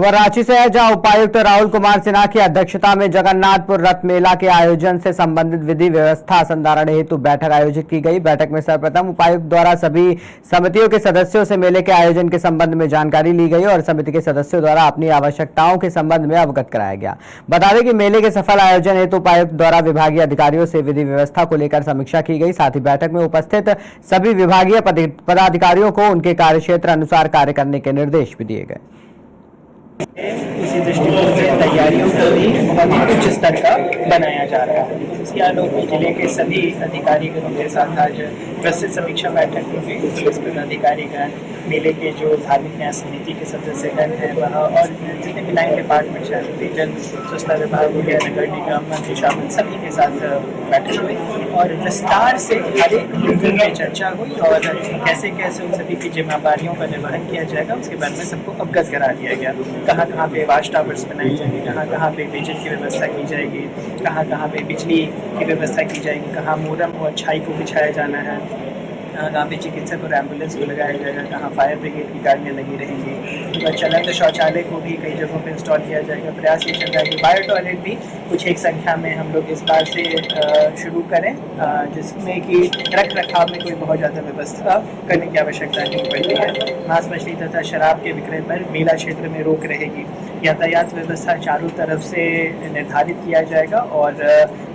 खबर रांची से है, जहां उपायुक्त राहुल कुमार सिन्हा की अध्यक्षता में जगन्नाथपुर रथ मेला के आयोजन से संबंधित विधि व्यवस्था संधारण हेतु बैठक आयोजित की गई। बैठक में सर्वप्रथम उपायुक्त द्वारा सभी समितियों के सदस्यों से मेले के आयोजन के संबंध में जानकारी ली गई और समिति के सदस्यों द्वारा अपनी आवश्यकताओं के संबंध में अवगत कराया गया। बता दें कि मेले के सफल आयोजन हेतु उपायुक्त द्वारा विभागीय अधिकारियों से विधि व्यवस्था को लेकर समीक्षा की गई। साथ ही बैठक में उपस्थित सभी विभागीय पदाधिकारियों को उनके कार्यक्षेत्र अनुसार कार्य करने के निर्देश भी दिए गए। इसी दृष्टिकोण से तैयारियों को भी बहुत ही उच्च स्तर का बनाया जा रहा है। इसके आलोक में जिले के सभी अधिकारीगणों के साथ आज प्रस्तुत समीक्षा बैठक हुई। पुलिस पदाधिकारीगण, मेले के जो धार्मिक न्याय समिति के सदस्यगण हैं वह और जितने भी लाइन डिपार्टमेंट हैं, पेयजल स्वच्छता विभाग हो गया, नगर निगम मंत्री शामिल, सभी के साथ बैठक हुई और विस्तार से हर एक मुद्दे में चर्चा हुई और कैसे कैसे उन सभी की जिम्मेदारियों का निर्वहन किया जाएगा उसके बारे में सबको अवगत करा दिया गया। कहाँ कहाँ पे वाच टावर्स बनाई जाएंगे, कहाँ कहाँ पे पेयजल की व्यवस्था की जाएगी, कहाँ कहाँ पे बिजली की व्यवस्था की जाएगी, कहाँ मोरम और छाई को बिछाया जाना है, कहाँ पे चिकित्सक और एम्बुलेंस को लगाया जाएगा, कहाँ फायर ब्रिगेड की गाड़ियाँ लगी रहेंगी, तो चलंत शौचालय को भी कई जगहों पे इंस्टॉल किया जाएगा। प्रयास ये चल रहा है कि बायो टॉयलेट भी कुछ एक संख्या में हम लोग इस बार से शुरू करें, जिसमें कि रख रखाव में कोई बहुत ज़्यादा व्यवस्था करने की आवश्यकता नहीं पड़ती है। मांस मछली तथा शराब के विक्रय पर मेला क्षेत्र में रोक रहेगी। यातायात व्यवस्था चारों तरफ से निर्धारित किया जाएगा और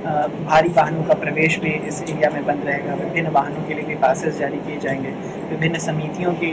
भारी वाहनों का प्रवेश भी इस एरिया में बंद रहेगा। विभिन्न वाहनों के लिए भी पासेस जारी किए जाएंगे। विभिन्न समितियों के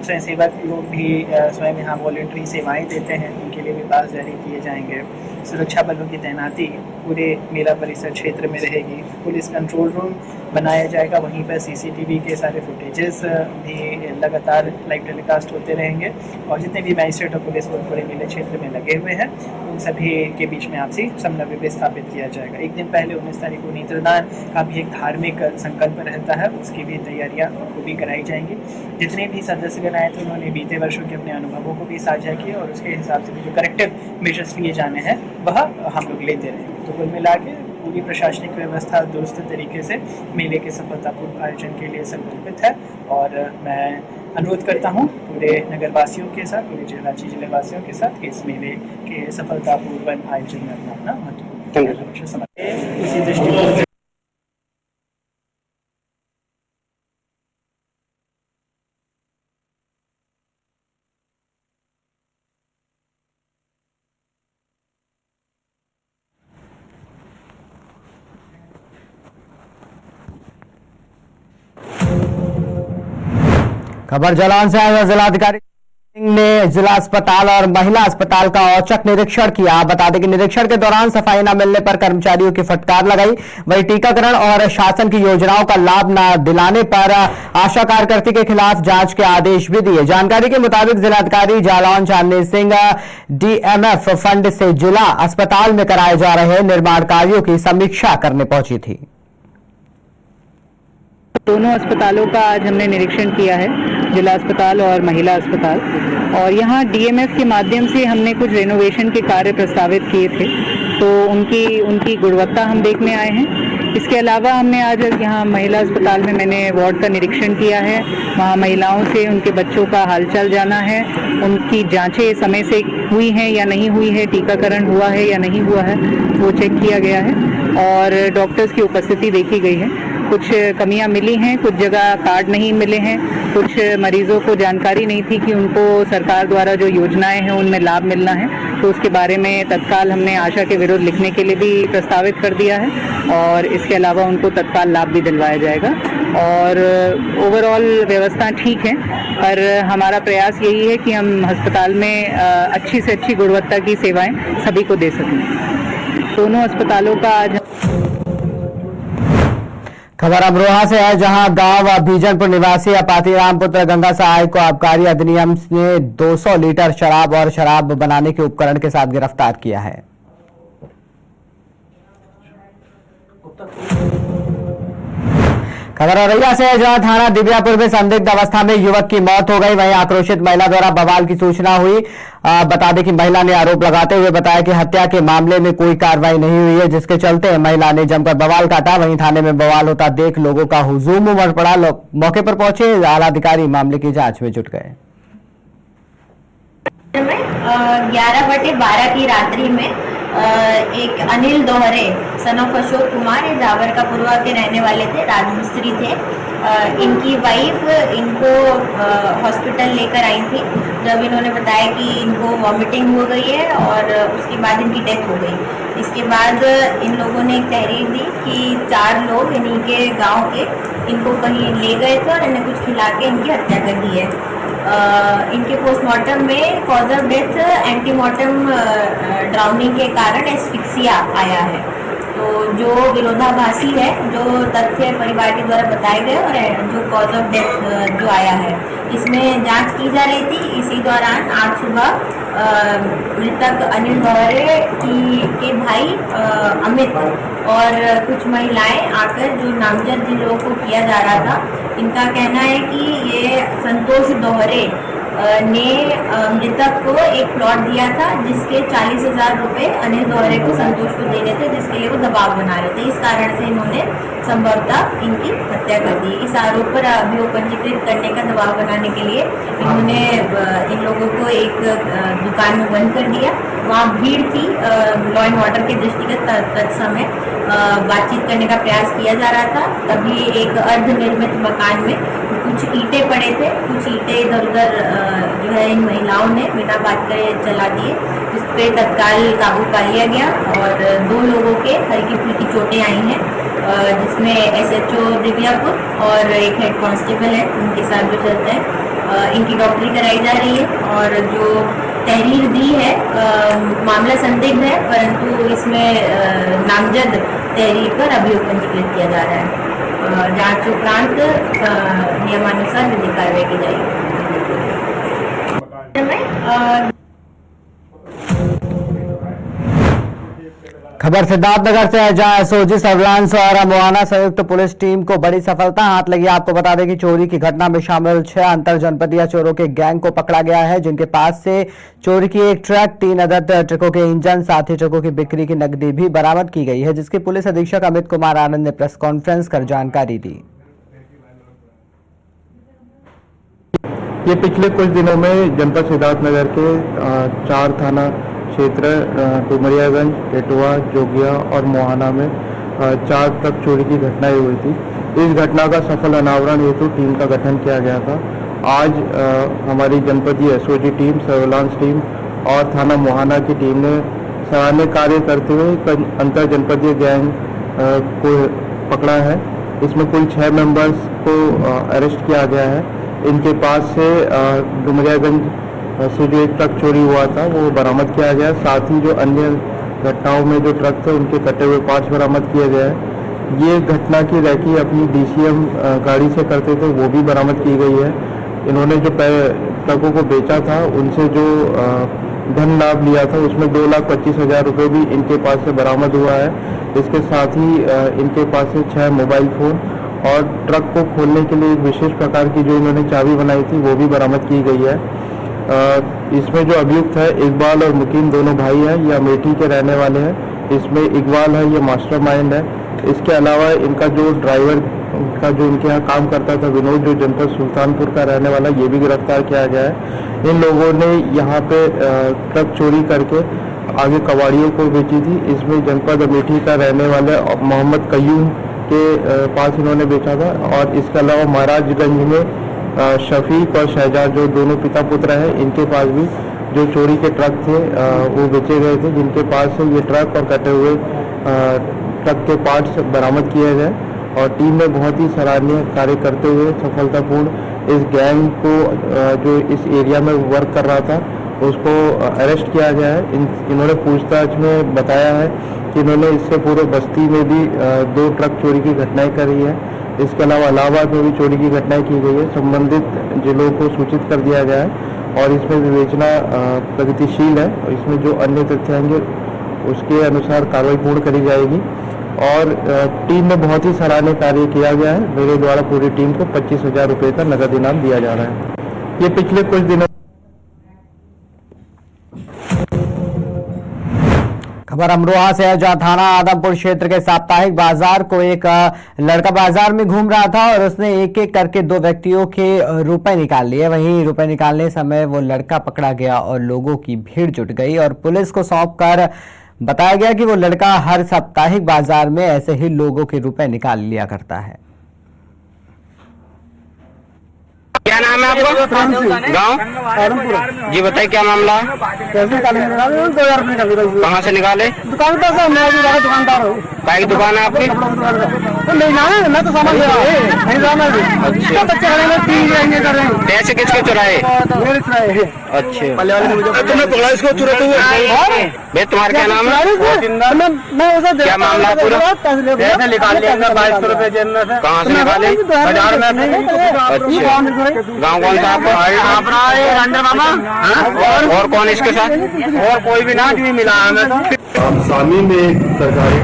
स्वयंसेवक लोग भी स्वयं यहाँ वॉलंटरी सेवाएं देते हैं, उनके लिए भी पास जारी किए जाएंगे। सुरक्षा बलों की तैनाती पूरे मेला परिसर क्षेत्र में रहेगी। पुलिस कंट्रोल रूम बनाया जाएगा, वहीं पर सीसीटीवी के सारे फुटेजेस भी लगातार लाइव टेलीकास्ट होते रहेंगे और जितने भी मैजिस्ट्रेट और पुलिस वो पूरे मेले क्षेत्र में लगे हुए हैं उन सभी के बीच में आपसी समन्वय भी स्थापित किया जाएगा। एक दिन पहले 19 तारीख को नेत्रदान का भी एक धार्मिक संकल्प रहता है, उसकी भी तैयारियाँ खूबी कराई जाएंगी। जितने भी सदस्यगण आए थे उन्होंने बीते वर्षों के अपने अनुभवों को भी साझा किया और उसके हिसाब से भी जो करेक्टिव मेजर्स लिए जाने हैं वह हम लोग लेते रहेंगे। तो कुल मिला के पूरी प्रशासनिक व्यवस्था दुरुस्त तरीके से मेले के सफलतापूर्ण आयोजन के लिए संकल्पित है और मैं अनुरोध करता हूँ पूरे नगरवासियों के साथ, पूरे रांची जिले वासियों के साथ कि इस मेले के सफलतापूर्ण आयोजन में अपना महत्वपूर्ण समझते हैं। इसी दृष्टिकोण से खबर जालौन से आया। जिलाधिकारी ने जिला अस्पताल और महिला अस्पताल का औचक निरीक्षण किया। बता दें कि निरीक्षण के दौरान सफाई न मिलने पर कर्मचारियों की फटकार लगाई। वहीं टीकाकरण और शासन की योजनाओं का लाभ न दिलाने पर आशा कार्यकर्ती के खिलाफ जांच के आदेश भी दिए। जानकारी के मुताबिक जिलाधिकारी जालौन चांदनी सिंह डीएमएफ फंड से जिला अस्पताल में कराए जा रहे निर्माण कार्यों की समीक्षा करने पहुंची थी। दोनों अस्पतालों का आज हमने निरीक्षण किया है, जिला अस्पताल और महिला अस्पताल, और यहाँ डीएमएफ के माध्यम से हमने कुछ रेनोवेशन के कार्य प्रस्तावित किए थे, तो उनकी गुणवत्ता हम देखने आए हैं। इसके अलावा हमने आज यहाँ महिला अस्पताल में मैंने वार्ड का निरीक्षण किया है। वहाँ महिलाओं से उनके बच्चों का हालचाल जाना है, उनकी जांचें समय से हुई हैं या नहीं हुई है, टीकाकरण हुआ है या नहीं हुआ है, वो चेक किया गया है और डॉक्टर्स की उपस्थिति देखी गई है। कुछ कमियां मिली हैं, कुछ जगह कार्ड नहीं मिले हैं, कुछ मरीजों को जानकारी नहीं थी कि उनको सरकार द्वारा जो योजनाएं हैं उनमें लाभ मिलना है, तो उसके बारे में तत्काल हमने आशा के विरुद्ध लिखने के लिए भी प्रस्तावित कर दिया है और इसके अलावा उनको तत्काल लाभ भी दिलवाया जाएगा। और ओवरऑल व्यवस्था ठीक है, पर हमारा प्रयास यही है कि हम अस्पताल में अच्छी से अच्छी गुणवत्ता की सेवाएं सभी को दे सकें। दोनों अस्पतालों का आज खबर अमरोहा से है, जहां गांव बीजनपुर निवासी अपातीराम पुत्र गंगा सहाय को आबकारी अधिनियम ने 200 लीटर शराब और शराब बनाने के उपकरण के साथ गिरफ्तार किया है। खबर औरैया से है, जहां थाना दिव्यापुर में संदिग्ध अवस्था में युवक की मौत हो गई। वहीं आक्रोशित महिला द्वारा बवाल की सूचना हुई। बता दें कि महिला ने आरोप लगाते हुए बताया कि हत्या के मामले में कोई कार्रवाई नहीं हुई है, जिसके चलते महिला ने जमकर बवाल काटा। वहीं थाने में बवाल होता देख लोगों का हुजूम उमड़ पड़ा। लोग मौके पर पहुंचे, आला अधिकारी मामले की जांच में जुट गए। में 11/12 की रात्रि में एक अनिल दोहरे सन ऑफ अशोक कुमार, ये जावरकापुरवा के रहने वाले थे, राजमिस्त्री थे। इनकी वाइफ इनको हॉस्पिटल लेकर आई थी जब इन्होंने बताया कि इनको वॉमिटिंग हो गई है और उसके बाद इनकी डेथ हो गई। इसके बाद इन लोगों ने एक तहरीर दी कि 4 लोग इन्हीं के गांव के इनको कहीं ले गए थे और इन्हें कुछ खिला के इनकी हत्या कर दी है। इनके पोस्टमार्टम में cause of death antemortem drowning के कारण एस्फिक्सिया आया है। तो जो विरोधाभासी है, जो तथ्य परिवार के द्वारा बताए गए और जो कॉज ऑफ डेथ जो आया है, इसमें जांच की जा रही थी। इसी दौरान आज सुबह मृतक अनिल दोहरे के भाई अमित और कुछ महिलाएं आकर, जो नामजद जिन लोगों को किया जा रहा था, इनका कहना है कि ये संतोष दोहरे ने मृतक को एक प्लॉट दिया था जिसके 40,000 रुपये अनिल दोहरे को संतोष को देने थे, जिसके लिए वो दबाव बना रहे थे। इस कारण से इन्होंने संभवतः इनकी हत्या कर दी। इस आरोप पर अभियोग पंजीकृत करने का दबाव बनाने के लिए इन्होंने इन लोगों को एक दुकान में बंद कर दिया। वहाँ भीड़ थी, लॉ एंड ऑर्डर के दृष्टिगत तत्समय बातचीत करने का प्रयास किया जा रहा था। तभी एक अर्धनिर्मित मकान में कुछ ईंटें पड़े थे, कुछ ईंटें इधर उधर जो है इन महिलाओं ने बिना बात करे चला दिए, जिस पे तत्काल काबू पा लिया गया और 2 लोगों के हल्की फुल्की चोटें आई हैं, जिसमें SHO दिव्यापुर और एक हेड कांस्टेबल है, उनके साथ जो चलते हैं। इनकी डॉक्टरी कराई जा रही है और जो तहरीर दी है, मामला संदिग्ध है, परंतु इसमें नामजद तहरीर पर अभियोग पंजीकृत किया जा रहा है। जांच उपरांत नियमानुसार विधिक कार्रवाई की जाएगी। खबर सिद्धार्थनगर से है, जहां एसओजी सर्विलांस और मोहाना संयुक्त पुलिस टीम को बड़ी सफलता हाथ लगी। आपको बता दें कि चोरी की घटना में शामिल 6 अंतर जनपदीय चोरों के गैंग को पकड़ा गया है, जिनके पास से चोरी की एक ट्रक, 3 अदद ट्रकों के इंजन, 7 ही ट्रकों की बिक्री की नकदी भी बरामद की गई है, जिसकी पुलिस अधीक्षक अमित कुमार आनंद ने प्रेस कॉन्फ्रेंस कर जानकारी दी। ये पिछले कुछ दिनों में जनपद सिद्धार्थनगर के 4 थाना क्षेत्र डुमरियागंज, टेटुआ, जोगिया और मोहाना में 4 ट्रक चोरी की घटनाएं हुई थी। इस घटना का सफल अनावरण हेतु टीम का गठन किया गया था। आज हमारी जनपदीय एसओजी टीम, सर्विलांस टीम और थाना मोहाना की टीम ने सराहनीय कार्य करते हुए अंतर जनपदीय गैंग को पकड़ा है। इसमें कुल 6 मेंबर्स को अरेस्ट किया गया है। इनके पास से डुमरियागंज से जो एक ट्रक चोरी हुआ था वो बरामद किया गया। साथ ही जो अन्य घटनाओं में जो ट्रक थे उनके कटे हुए पार्ट्स बरामद किए गए हैं। ये घटना की रैकी अपनी DCM गाड़ी से करते थे, वो भी बरामद की गई है। इन्होंने जो ट्रकों को बेचा था उनसे जो धन लाभ लिया था उसमें 2,25,000 रुपये भी इनके पास से बरामद हुआ है। इसके साथ ही इनके पास से 6 मोबाइल फ़ोन और ट्रक को खोलने के लिए एक विशेष प्रकार की जो इन्होंने चाबी बनाई थी वो भी बरामद की गई है। इसमें जो अभियुक्त है इकबाल और मुकीम दोनों भाई हैं, ये अमेठी के रहने वाले हैं। इसमें इकबाल है, ये मास्टरमाइंड है। इसके अलावा इनका जो ड्राइवर का जो इनके यहाँ काम करता था विनोद, जो जनपद सुल्तानपुर का रहने वाला, ये भी गिरफ्तार किया गया है। इन लोगों ने यहाँ पे ट्रक चोरी करके आगे कबाड़ियों को बेची थी। इसमें जनपद अमेठी का रहने वाले मोहम्मद कयूम के पास इन्होंने बेचा था और इसके अलावा महाराजगंज में शफीक और शहजाद, जो दोनों पिता पुत्र हैं, इनके पास भी जो चोरी के ट्रक थे वो बेचे गए थे, जिनके पास से ये ट्रक और कटे हुए ट्रक के पार्ट्स बरामद किए गए। और टीम ने बहुत ही सराहनीय कार्य करते हुए सफलतापूर्ण इस गैंग को जो इस एरिया में वर्क कर रहा था उसको अरेस्ट किया गया है। इन्होंने पूछताछ में बताया है कि इन्होंने इससे पूरे बस्ती में भी 2 ट्रक चोरी की घटनाएं करी है। इसके अलावा इलाहाबाद में भी चोरी की घटनाएं की गई है। संबंधित जिलों को सूचित कर दिया गया है और इसमें विवेचना प्रगतिशील है और इसमें जो अन्य तथ्य आएंगे उसके अनुसार कार्रवाई पूर्ण करी जाएगी। और टीम में बहुत ही सराहनीय कार्य किया गया है। मेरे द्वारा पूरी टीम को 25,000 रुपये का नगद इनाम दिया जा रहा है। ये पिछले कुछ दिनों खबर अमरोहा से है, जहां थाना आदमपुर क्षेत्र के साप्ताहिक बाजार को एक लड़का बाजार में घूम रहा था और उसने एक एक करके दो व्यक्तियों के रुपए निकाल लिए। वहीं रुपए निकालने समय वो लड़का पकड़ा गया और लोगों की भीड़ जुट गई और पुलिस को सौंपकर बताया गया कि वो लड़का हर साप्ताहिक बाजार में ऐसे ही लोगों के रुपए निकाल लिया करता है। क्या नाम है आपका? गाँव जी बताइए, क्या मामला? कहाँ से निकाले? दुकानदार हूँ। क्या की दुकान है आपकी? मैं तो सामान ले रहा हूँ। अच्छा, बच्चे पैसे किसके चुराए? अच्छा, तुम्हें पकड़ा इसको चुराते हुए? भाई तुम्हारा क्या नाम है? क्या मामला पूरा? पैसे निकाल लिए 2200 रुपए जेब में से। कहाँ से निकाले? बाजार में। अच्छा, गाँव कौन सा आपका? और कौन इसके साथ? और कोई भी ना मिला हमें तो। सामी में एक सरकारी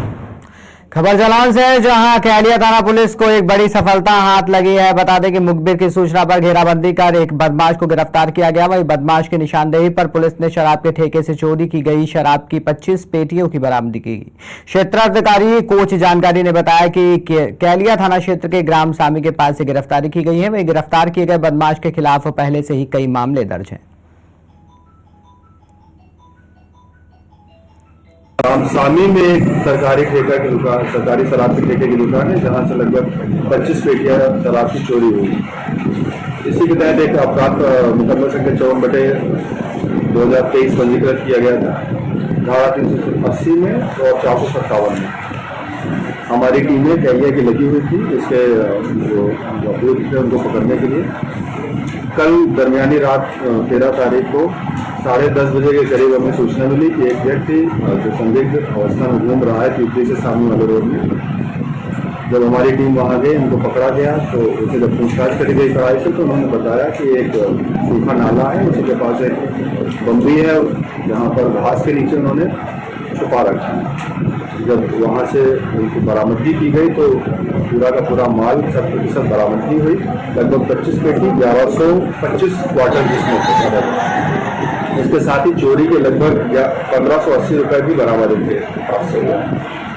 खबर जालौन से है, जहां कैलिया थाना पुलिस को एक बड़ी सफलता हाथ लगी है। बता दें कि मुखबिर की सूचना पर घेराबंदी कर एक बदमाश को गिरफ्तार किया गया। वहीं बदमाश की निशानदेही पर पुलिस ने शराब के ठेके से चोरी की गई शराब की 25 पेटियों की बरामदगी की। क्षेत्राधिकारी कोच जानकारी ने बताया कि कैलिया थाना क्षेत्र के ग्राम सामी के पास से गिरफ्तारी की गई है। वहीं गिरफ्तार किए गए बदमाश के खिलाफ पहले से ही कई मामले दर्ज हैं। सामी में एक सरकारी ठेका की दुकान, सरकारी शराब के ठेके की दुकान है, जहां से लगभग 25 पेटियां शराब की चोरी हुई। इसी के तहत एक अपराध मुकदमा संख्या 54/2023 पंजीकृत किया गया था, धारा 380 में और 457 में। हमारी टीमें कैलिया की लगी हुई थी इसके जो अभियुक्त थे उनको पकड़ने के लिए। कल दरमियानी रात 13 तारीख को 10:30 बजे के करीब हमें सूचना मिली कि एक व्यक्ति जो संदिग्ध अवस्था में घूम रहा है पीपली से सामने वाले रोड में। जब हमारी टीम वहां गई, उनको पकड़ा गया, तो उसे जब पूछताछ करी गई कड़ाई से, तो उन्होंने बताया कि एक सूखा नाला है, उसी के पास एक बम्बी है, जहाँ पर घास के नीचे उन्होंने छुपा रखा है। जब वहाँ से उनकी बरामदगी की गई तो पूरा का पूरा माल 100% बरामदगी हुई। लगभग 25 पेटी 1125 क्वार्टर जिसमें होता। इसके साथ ही चोरी के लगभग 1580 रुपए भी बरामद थे।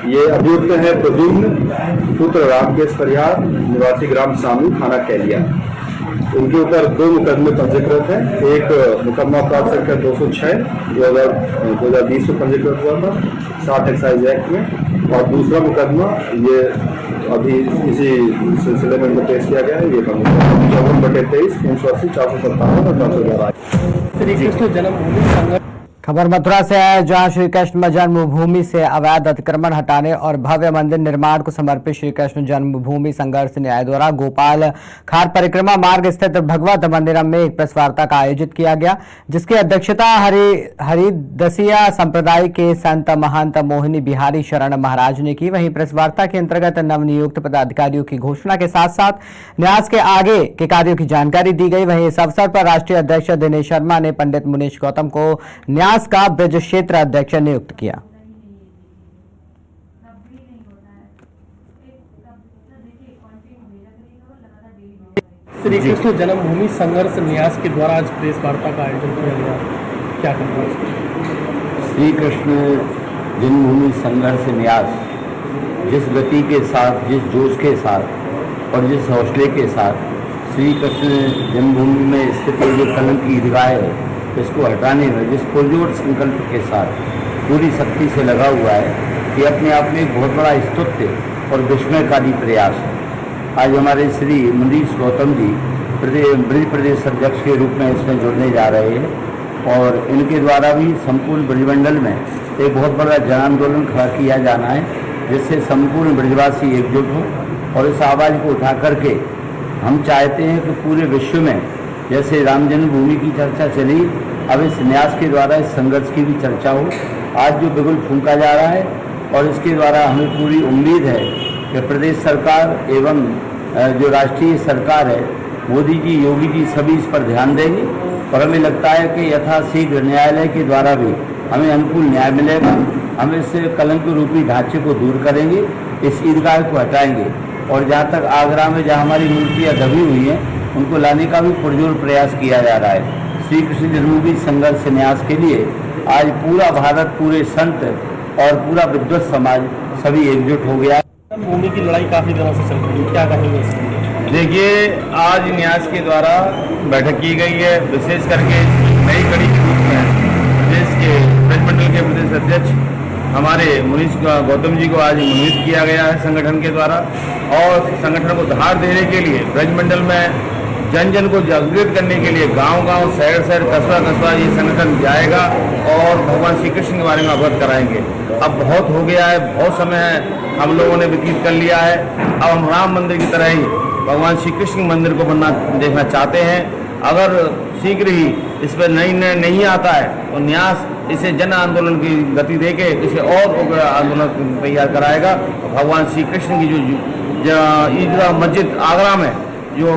ये अभियुक्त है प्रद्युम्न पुत्र रामकेश परिहार, निवासी ग्राम सामी, थाना कैलिया। उनके ऊपर 2 मुकदमे पंजीकृत हैं। एक मुकदमा अपराध संख्या 206 2020 में पंजीकृत हुआ था 60 एक्साइज एक्ट में, और दूसरा मुकदमा ये अभी इसी सिलसिले में इनको पेश किया गया है। ये 54/23 380 457 और 411। श्री कृष्ण जन्मभूमि संघ खबर मथुरा से है, जहां श्री कृष्ण जन्मभूमि से अवैध अतिक्रमण हटाने और भव्य मंदिर निर्माण को समर्पित श्री कृष्ण जन्मभूमि संघर्ष न्याय द्वारा गोपाल खार परिक्रमा मार्ग स्थित भगवत मंदिरम में एक प्रेस वार्ता का आयोजित किया गया, जिसकी अध्यक्षता हरिदसिया संप्रदाय के संत महंत मोहिनी बिहारी शरण महाराज ने की। वहीं प्रेस वार्ता के अंतर्गत नवनियुक्त पदाधिकारियों की घोषणा के साथ साथ न्यास के आगे के कार्यों की जानकारी दी गई। वहीं इस अवसर पर राष्ट्रीय अध्यक्ष दिनेश शर्मा ने पंडित मुनीश गौतम को न्यास का ब्रज क्षेत्र अध्यक्ष नियुक्त किया। श्री कृष्ण जन्मभूमि संघर्ष न्यास के द्वारा आज प्रेस वार्ता का आयोजन किया गया, क्या करना है? श्री कृष्ण जन्मभूमि संघर्ष न्यास जिस गति के साथ, जिस जोश के साथ और जिस हौसले के साथ श्री कृष्ण जन्मभूमि में स्थित जो कलंक की ईदगाह है इसको हटाने में जिस पुरजोर संकल्प के साथ पूरी शक्ति से लगा हुआ है, ये अपने आप में एक बहुत बड़ा स्तुत्य और विस्मयकारी प्रयास है। आज हमारे श्री मुनीश गौतम जी ब्रज प्रदेश अध्यक्ष के रूप में इसमें जुड़ने जा रहे हैं और इनके द्वारा भी संपूर्ण ब्रजमंडल में एक बहुत बड़ा जन आंदोलन खड़ा किया जाना है, जिससे संपूर्ण ब्रजवासी एकजुट हो और इस आवाज़ को उठा करके हम चाहते हैं कि पूरे विश्व में जैसे राम जन्मभूमि की चर्चा चली, अब इस न्यास के द्वारा इस संघर्ष की भी चर्चा हो। आज जो बिगुल फूंका जा रहा है और इसके द्वारा हमें पूरी उम्मीद है कि प्रदेश सरकार एवं जो राष्ट्रीय सरकार है, मोदी जी, योगी जी, सभी इस पर ध्यान देंगे और हमें लगता है कि यथाशीघ्र न्यायालय के द्वारा भी हमें अनुकूल न्याय मिलेगा। हम इस कलंक रूपी ढांचे को दूर करेंगे, इस ईदगाह को हटाएंगे और जहाँ तक आगरा में जहाँ हमारी मूर्तियाँ दबी हुई हैं उनको लाने का भी पुरजोर प्रयास किया जा रहा है। श्री कृष्ण जन्मभूमि संघर्ष न्यास के लिए आज पूरा भारत, पूरे संत और पूरा विद्वत समाज सभी एकजुट हो गया। भूमि की लड़ाई काफी दिनों से चल रही है, क्या कहेंगे इसमें? देखिए, आज न्यास के द्वारा बैठक की गई है, विशेष करके नई कड़ी के रूप में प्रदेश के ब्रजमंडल के प्रदेश अध्यक्ष हमारे मुनीश गौतम जी को आज मनोनीत किया गया है संगठन के द्वारा, और संगठन को धार देने के लिए ब्रजमंडल में जन जन को जागृत करने के लिए गांव-गांव, शहर-शहर, कस्बा-कस्बा ये संगठन जाएगा और भगवान श्री कृष्ण के बारे में अवगत कराएंगे। अब बहुत हो गया है, बहुत समय है हम लोगों ने व्यतीत कर लिया है। अब हम राम मंदिर की तरह ही भगवान श्री कृष्ण मंदिर को बनना देखना चाहते हैं। अगर शीघ्र ही इस पर नई निर्णय नहीं आता है तो न्यास इसे जन आंदोलन की गति देके इसे और उग्र आंदोलन तैयार कराएगा। भगवान श्री कृष्ण की जो ईदगाह मस्जिद आगरा में जो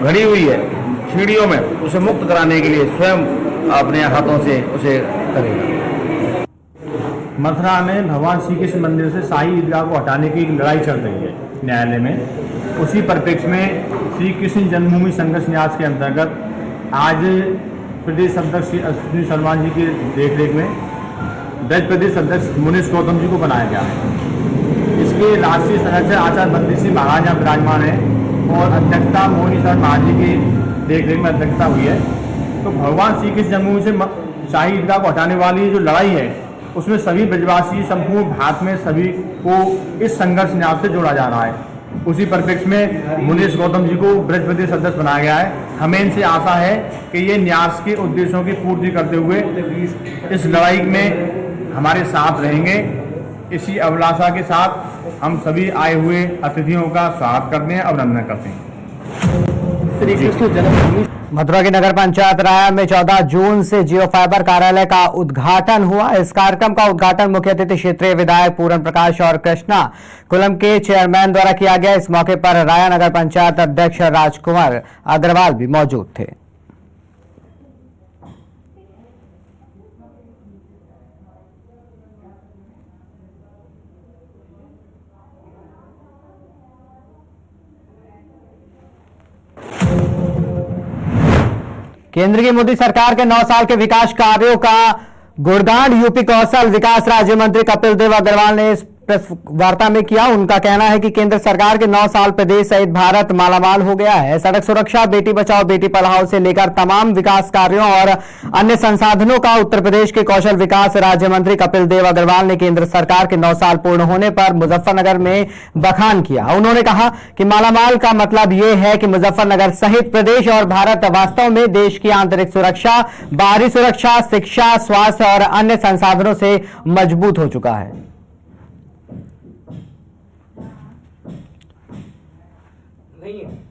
घड़ी हुई है सीढ़ियों में, उसे मुक्त कराने के लिए स्वयं अपने हाथों से उसे करेगा। मथुरा में भगवान श्री कृष्ण मंदिर से शाही ईदगाह को हटाने की एक लड़ाई चल रही है न्यायालय में। उसी परिप्रेक्ष्य में श्री कृष्ण जन्मभूमि संघर्ष न्यास के अंतर्गत आज प्रदेश अध्यक्ष श्री अश्विनी सलमान जी की देखरेख में ब्रज प्रदेश अध्यक्ष मुनीश गौतम जी को बनाया गया है। इसके राष्ट्रीय सदस्य आचार्य बंदी सिंह महाराज यहाँ विराजमान है और अध्यक्षता मोहनी शरण महाराज जी की देखरेख में अध्यक्षता हुई है। तो भगवान श्री कृष्ण जन्मभूमि से शाही ईदगाह को हटाने वाली जो लड़ाई है उसमें सभी ब्रजवासी संपूर्ण भारत में सभी को इस संघर्ष न्यास से जोड़ा जा रहा है। उसी परिप्रेक्ष्य में मुनीश गौतम जी को ब्रज प्रदेश अध्यक्ष बनाया गया है। हमें इनसे आशा है कि ये न्यास के उद्देश्यों की पूर्ति करते हुए इस लड़ाई में हमारे साथ रहेंगे। इसी अभिलाषा के साथ हम सभी आए हुए अतिथियों का स्वागत करते हैं, अभिनंदन करते हैं। श्री कृष्ण जन्मभूमि मथुरा की नगर पंचायत राया में 14 जून से जियो फाइबर कार्यालय का उद्घाटन हुआ। इस कार्यक्रम का उद्घाटन मुख्य अतिथि क्षेत्रीय विधायक पूरन प्रकाश और कृष्णा कुलम के चेयरमैन द्वारा किया गया। इस मौके पर राया नगर पंचायत अध्यक्ष राजकुमार अग्रवाल भी मौजूद थे। केंद्र की मोदी सरकार के 9 साल के विकास कार्यों का गुणगान यूपी कौशल विकास राज्य मंत्री कपिल देव अग्रवाल ने इस प्रेस वार्ता में किया। उनका कहना है कि केंद्र सरकार के 9 साल प्रदेश सहित भारत मालामाल हो गया है। सड़क सुरक्षा, बेटी बचाओ बेटी पढ़ाओ से लेकर तमाम विकास कार्यों और अन्य संसाधनों का उत्तर प्रदेश के कौशल विकास राज्य मंत्री कपिल देव अग्रवाल ने केंद्र सरकार के 9 साल पूर्ण होने पर मुजफ्फरनगर में बखान किया। उन्होंने कहा कि मालामाल का मतलब यह है कि मुजफ्फरनगर सहित प्रदेश और भारत वास्तव में देश की आंतरिक सुरक्षा, बाहरी सुरक्षा, शिक्षा, स्वास्थ्य और अन्य संसाधनों से मजबूत हो चुका है। नहीं है।